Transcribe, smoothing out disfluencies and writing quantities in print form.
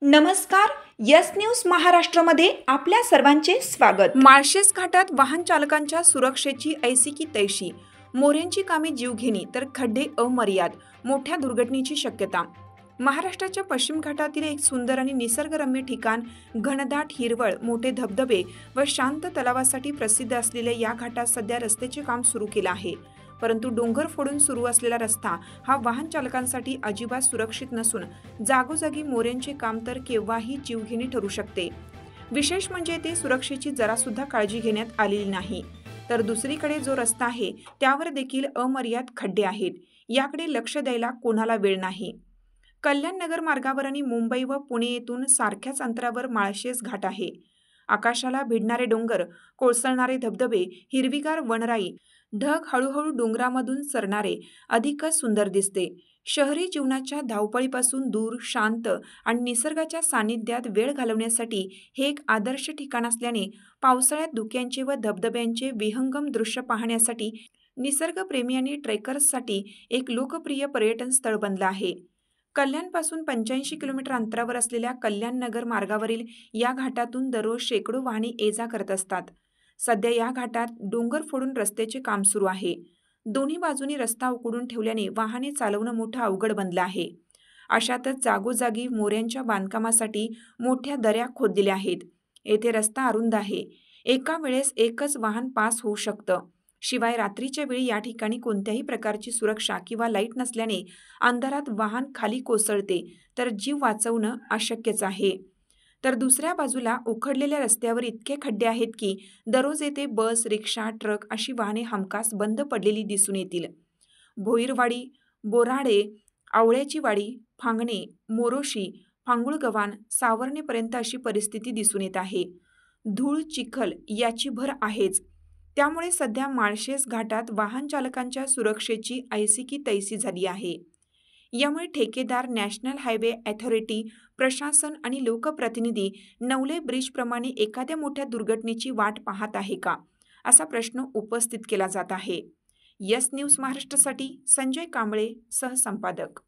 नमस्कार. Yes news महाराष्ट्रामध्ये आपल्या सर्वांचे स्वागत. माळशेज घाटात वाहन चालकांच्या सुरक्षेची ऐसी की तैशी. मोऱ्यांची कामे जीवघेणी तर खड्डे अमर्याद. मोठ्या दुर्घटनेची शक्यता. महाराष्ट्राच्या पश्चिम घाटातील एक सुंदर आणि निसर्गरम्य ठिकाण, घनदाट हिरवळ, मोठे धबधबे व शांत तलावासाठी प्रसिद्ध असलेल्या या घाटात सध्या रस्त्याचे काम सुरू केले आहे. परंतु डोंगर फोडून सुरू असलेला रस्ता हा वाहन चालकांसाठी अजिबात सुरक्षित नसून जागोजागी मोऱ्यांचे काम तर केव्हाही जीवघेणी ठरू शकते. विशेष म्हणजे ते सुरक्षेची जरासुद्धा काळजी घेण्यात आलेली नाही. तर दुसरीकडे जो रस्ता आहे त्यावर देखील अमर्याद खड्डे आहेत. याकडे लक्ष द्यायला कोणाला वेळ नाही. कल्याण नगर मार्गावर आणि मुंबई व पुणे येथून सारख्याच अंतरावर माळशेज घाट आहे. आकाशाला भिडणारे डोंगर, कोसळणारे धबधबे, हिरवीगार वनराई, ढग हळूहळू डोंगरामधून सरणारे अधिकच सुंदर दिसते. शहरी जीवनाच्या धावपळीपासून दूर, शांत आणि निसर्गाच्या सानिध्यात वेळ घालवण्यासाठी हे एक आदर्श ठिकाण असल्याने पावसाळ्यात धुक्यांचे व धबधब्यांचे विहंगम दृश्य पाहण्यासाठी निसर्गप्रेमी आणि ट्रेकर्ससाठी एक लोकप्रिय पर्यटन स्थळ बनलं आहे. कल्याणपासून 85 किलोमीटर अंतरावर असलेल्या कल्याण नगर मार्गावरील या घाटातून दररोज शेकडो वाहने ये-जा करत असतात. सध्या या घाटात डोंगर फोडून रस्त्याचे काम सुरू आहे. दोन्ही बाजूनी रस्ता उकडून ठेवल्याने वाहने चालवणं मोठं अवघड बनलं आहे. अशातच जागोजागी मोऱ्यांच्या बांधकामासाठी मोठ्या दऱ्या खोदलेल्या आहेत. येथे रस्ता अरुंद आहे. एका वेळेस एकच वाहन पास होऊ शकतं. शिवाय रात्रीच्या वेळी या ठिकाणी कोणत्याही प्रकारची सुरक्षा किंवा लाईट नसल्याने अंधारात वाहन खाली कोसळते तर जीव वाचवणं अशक्यच आहे. तर दुसऱ्या बाजूला उखडलेल्या रस्त्यावर इतके खड्डे आहेत की दररोज येथे बस, रिक्षा, ट्रक अशी वाहने हमखास बंद पडलेली दिसून येतील. भोईरवाडी, बोराडे, आवळ्याची वाडी, फांगणे, मोरोशी, फांगुळगव्हाण, सावर्णेपर्यंत अशी परिस्थिती दिसून येत आहे. धूळ, चिखल याची भर आहेच. त्यामुळे सध्या माळशेज घाटात वाहन चालकांच्या सुरक्षेची ऐसी की तैसी झाली आहे. यामुळे ठेकेदार, नॅशनल हायवे अथॉरिटी, प्रशासन आणि लोकप्रतिनिधी नवले ब्रिजप्रमाणे एखाद्या मोठ्या दुर्घटनेची वाट पाहत आहे का, असा प्रश्न उपस्थित केला जात आहे. यस न्यूज महाराष्ट्रासाठी संजय कांबळे, सहसंपादक.